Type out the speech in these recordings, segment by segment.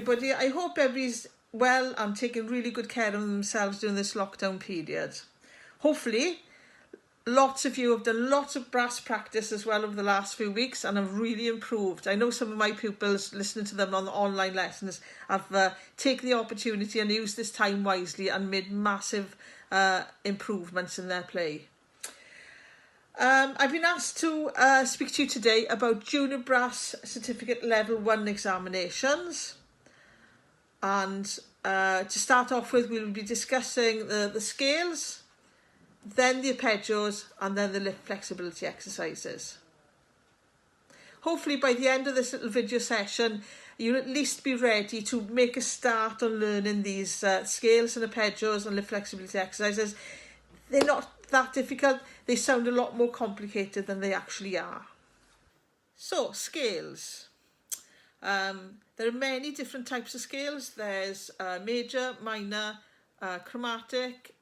everybody. I hope everybody's well and taking really good care of themselves during this lockdown period. Hopefully, lots of you have done lots of brass practice as well over the last few weeks and have really improved. I know some of my pupils listening to them on the online lessons have taken the opportunity and used this time wisely and made massive improvements in their play. I've been asked to speak to you today about Junior Brass Certificate Level 1 examinations. And to start off with, we'll be discussing the scales, then the arpeggios, and then the lip flexibility exercises. Hopefully by the end of this little video session, you'll at least be ready to make a start on learning these scales and arpeggios and lip flexibility exercises. They're not that difficult. They sound a lot more complicated than they actually are. So, scales. There are many different types of scales. There's major, minor, chromatic,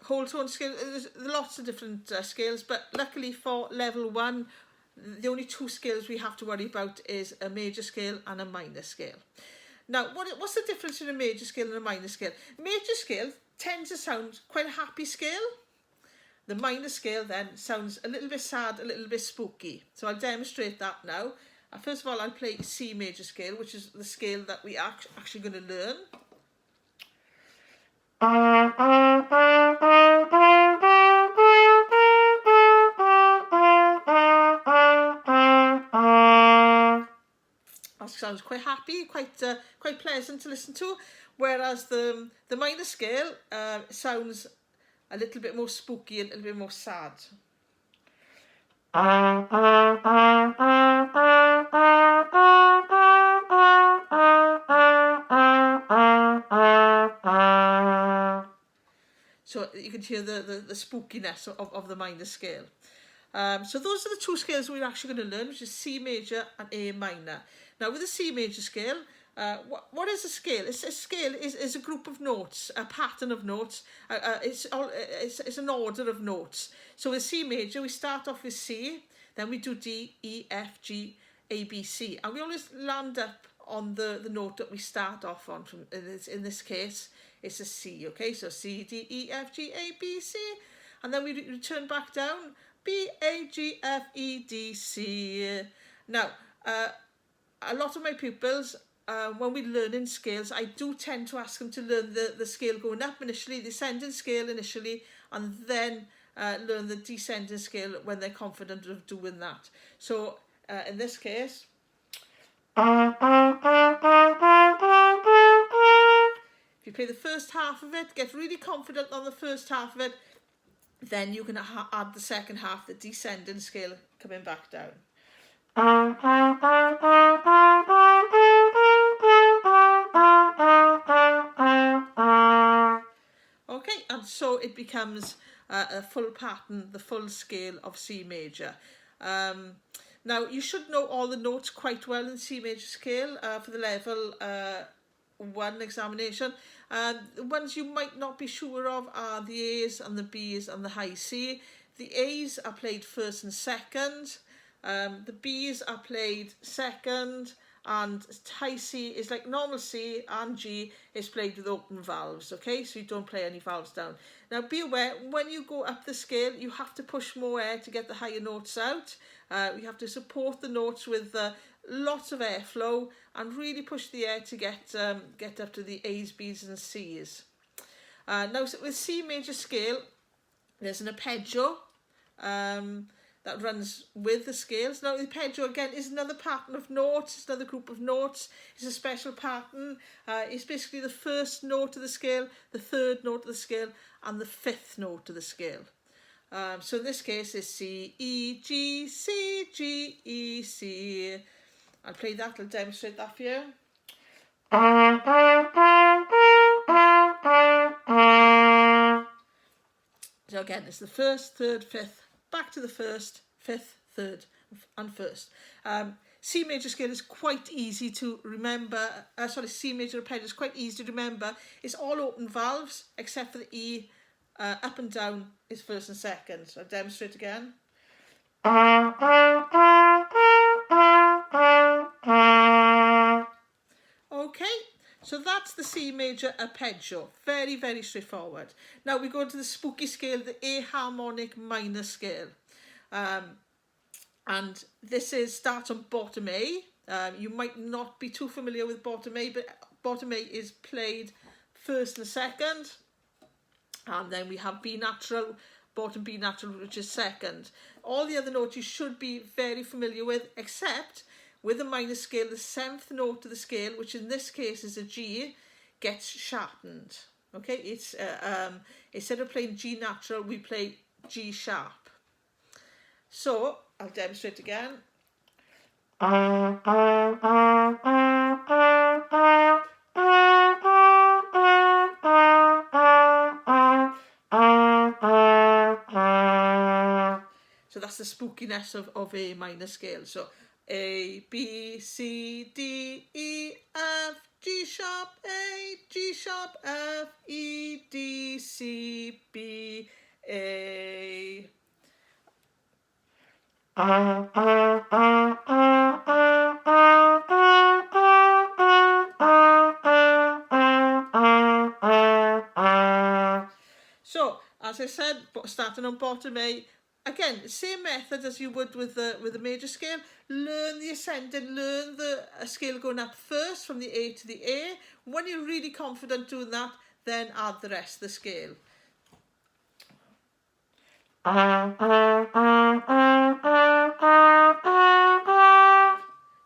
whole tone scale. There's lots of different scales, but luckily for level 1, the only two scales we have to worry about is a major scale and a minor scale. Now, what's the difference between a major scale and a minor scale? Major scale tends to sound quite a happy scale. The minor scale then sounds a little bit sad, a little bit spooky. So I'll demonstrate that now. First of all, I'll play C major scale, which is the scale that we are actually going to learn. That sounds quite happy, quite pleasant to listen to. Whereas the minor scale sounds a little bit more spooky, a little bit more sad. So you can hear the spookiness of the minor scale. So those are the two scales we're actually going to learn, which is C major and A minor. Now with the C major scale, what is a scale? A scale is a group of notes, a pattern of notes. It's an order of notes. So with C major, we start off with C, then we do D, E, F, G, A, B, C. And we always land up on the note that we start off on. In this case, it's a C, okay? So C, D, E, F, G, A, B, C. And then we return back down, B, A, G, F, E, D, C. Now, a lot of my pupils, when we're learning scales, I do tend to ask them to learn the scale going up initially, the ascending scale initially, and then learn the descending scale when they're confident of doing that. So in this case, if you play the first half of it, get really confident on the first half of it, then you can add the second half, the descending scale coming back down. Okay, and so it becomes a full pattern, the full scale of C major. Now, you should know all the notes quite well in C major scale for the level 1 examination. The ones you might not be sure of are the A's and the B's and the high C. The A's are played first and second. The B's are played second, and high C is like normal C, and G is played with open valves, okay? So you don't play any valves down. Now be aware, when you go up the scale, you have to push more air to get the higher notes out. You have to support the notes with lots of airflow and really push the air to get up to the A's, B's and C's. Now with C major scale, there's an arpeggio that runs with the scales. Now the arpeggio again is another pattern of notes, it's another group of notes, it's a special pattern. It's basically the first note of the scale, the third note of the scale and the fifth note of the scale. So in this case it's C, E, G, C, G, E, C. I'll play that, I'll demonstrate that for you. So again, it's the first, third, fifth, back to the first, fifth, third, and first. C major scale is quite easy to remember. C major arpeggio is quite easy to remember. It's all open valves, except for the E. Up and down is first and second. So I'll demonstrate again. So that's the C major arpeggio. Very, very straightforward. Now we go to the spooky scale, the A harmonic minor scale. And this starts on bottom A. You might not be too familiar with bottom A, but bottom A is played first and second. And then we have B natural, bottom B natural, which is second. All the other notes you should be very familiar with, except with the minor scale, the 7th note of the scale, which in this case is a G, gets sharpened. Okay, it's instead of playing G natural, we play G sharp. So I'll demonstrate again. So that's the spookiness of A minor scale. So A, B, C, D, E, F, G sharp, A, G sharp, F, E, D, C, B, A. So, as I said, starting on bottom A, again, same method as you would with the major scale. Learn the ascending, learn the scale going up first from the A to the A. When you're really confident doing that, then add the rest of the scale.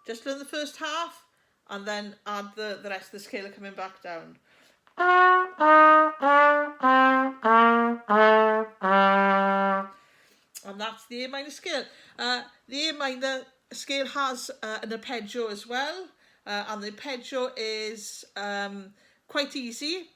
Just learn the first half and then add the rest of the scale coming back down. And that's the A minor scale. The A minor scale has an arpeggio as well, and the arpeggio is quite easy.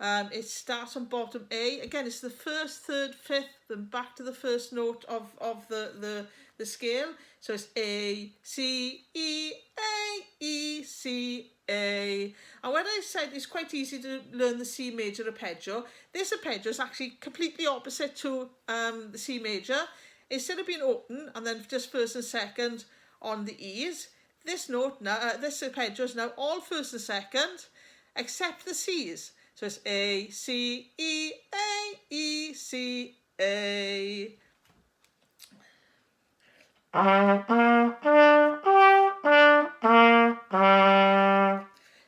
It starts on bottom A. Again, it's the first, third, fifth, then back to the first note of the scale. So it's A, C, E, A, E, C, A. And when I said it's quite easy to learn the C major arpeggio, this arpeggio is actually completely opposite to the C major. Instead of being open and then just first and second on the E's, this note now, this arpeggio is now all first and second, except the C's. So it's A, C, E, A, E, C, A.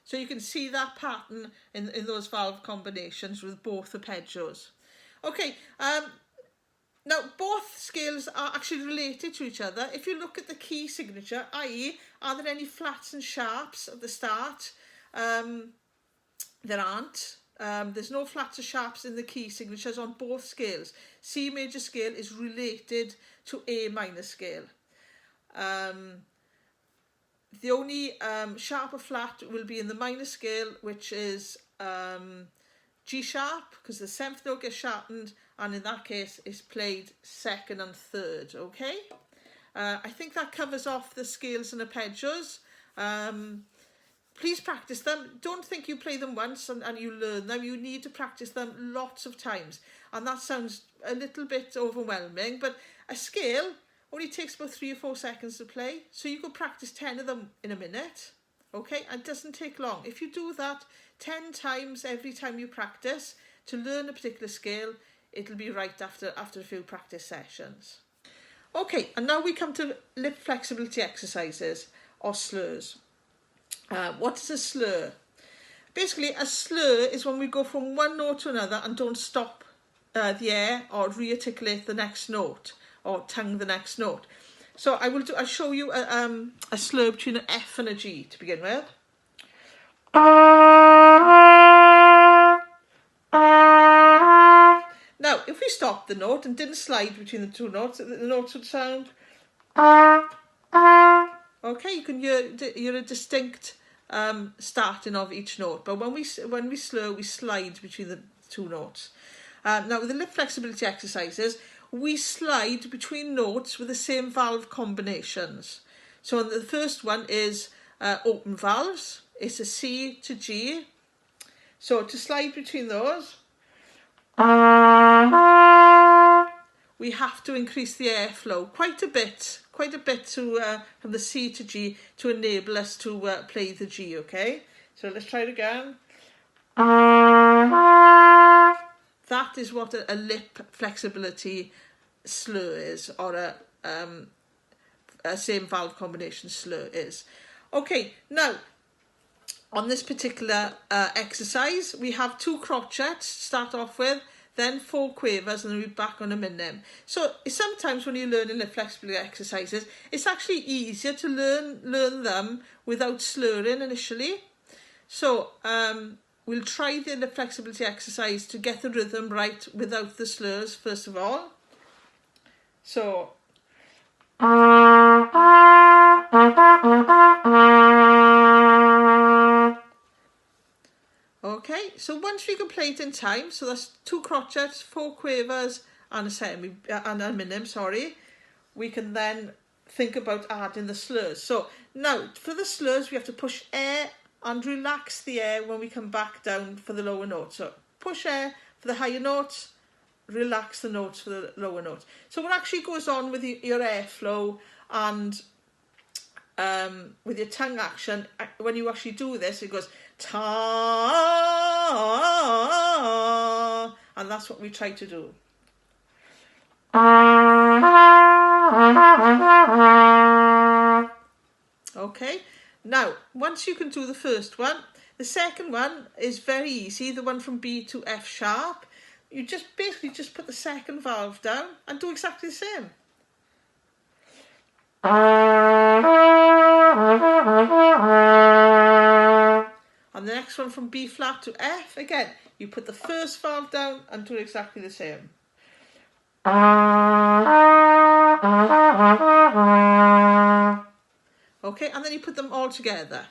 So you can see that pattern in those valve combinations with both arpeggios. Okay, now both scales are actually related to each other. If you look at the key signature, i.e. are there any flats and sharps at the start? There aren't. There's no flats or sharps in the key signatures on both scales. C major scale is related to A minor scale. The only sharp or flat will be in the minor scale, which is G sharp, because the 7th note gets sharpened, and in that case it's played second and third. Okay, I think that covers off the scales and arpeggios. Please practice them. Don't think you play them once and you learn them. You need to practice them lots of times. And that sounds a little bit overwhelming, but a scale only takes about 3 or 4 seconds to play. So you could practice 10 of them in a minute. Okay, and it doesn't take long. If you do that 10 times every time you practice to learn a particular scale, it'll be right after a few practice sessions. Okay, and now we come to lip flexibility exercises or slurs. What is a slur? Basically, a slur is when we go from one note to another and don't stop the air or re-articulate the next note or tongue the next note. So I'll show you a slur between an F and a G to begin with. Now, if we stopped the note and didn't slide between the two notes, the notes would sound. Okay, you can hear a distinct starting of each note, but when we slur, we slide between the two notes. Now, with the lip flexibility exercises, we slide between notes with the same valve combinations. So the first one is open valves. It's a C to G. So to slide between those, we have to increase the airflow quite a bit to from the C to G to enable us to play the G. Okay, So let's try it again. That is what a lip flexibility slur is, or a same valve combination slur is. Okay, now on this particular exercise, we have 2 crotchets to start off with, then 4 quavers, and then we're back on a minim. So sometimes when you're learning lip flexibility exercises, it's actually easier to learn them without slurring initially. So we'll try the lip flexibility exercise to get the rhythm right without the slurs first of all. So okay, so once we can play it in time, so that's 2 crotchets, 4 quavers, and a minim, we can then think about adding the slurs. So now for the slurs, we have to push air and relax the air when we come back down for the lower notes. So push air for the higher notes, relax the notes for the lower notes. So what actually goes on with your airflow and with your tongue action, when you actually do this, it goes ta, and that's what we try to do. Okay, now once you can do the first one, the second one is very easy, the one from B to F sharp. You basically just put the second valve down and do exactly the same. And the next one from B flat to F, again, you put the first valve down and do exactly the same. Okay, and then you put them all together.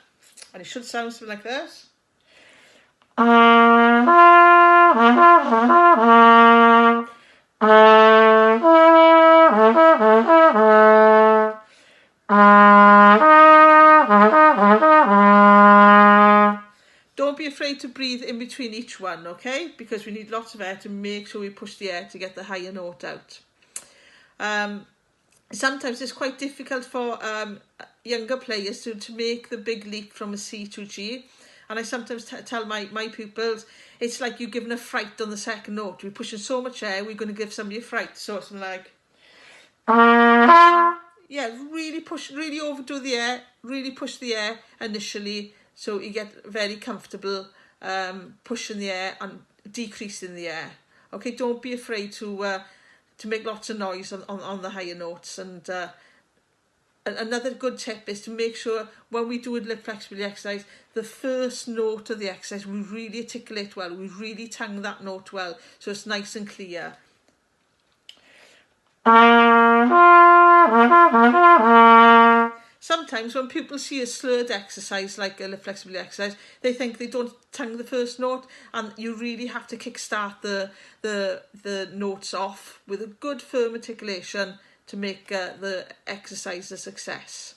And it should sound something like this. Don't be afraid to breathe in between each one, okay? Because we need lots of air to make sure we push the air to get the higher note out. Sometimes it's quite difficult for younger players to make the big leap from a C to G. And I sometimes tell my pupils, it's like you're giving a fright on the second note. We're pushing so much air, we're going to give somebody a fright. So something like, yeah, really overdo the air, really push the air initially, so you get very comfortable pushing the air and decreasing the air. Okay, don't be afraid to make lots of noise on the higher notes. And another good tip is to make sure when we do a lip flexibility exercise, the first note of the exercise, we really articulate well, we really tongue that note well, so it's nice and clear. Sometimes when people see a slurred exercise like a lip flexibility exercise, they think they don't tongue the first note, and you really have to kickstart the notes off with a good firm articulation to make the exercise a success.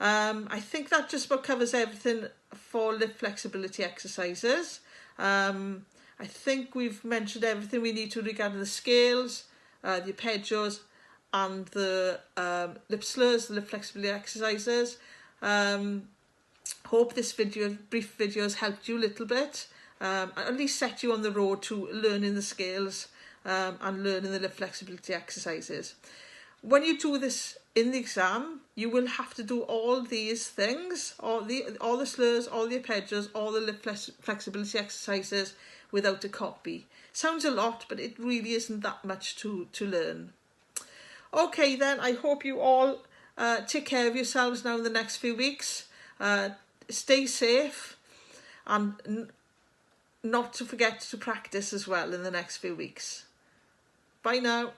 I think that just about covers everything for lip flexibility exercises. I think we've mentioned everything we need to regarding the scales, the arpeggios, and the lip slurs, the lip flexibility exercises. Hope this brief video has helped you a little bit, at least set you on the road to learning the scales and learning the lip flexibility exercises. When you do this in the exam, you will have to do all these things, all the slurs, all the arpeggios, all the lip flexibility exercises without a copy. Sounds a lot, but it really isn't that much to learn. Okay then, I hope you all take care of yourselves now in the next few weeks. Stay safe, and not to forget to practice as well in the next few weeks. Bye now.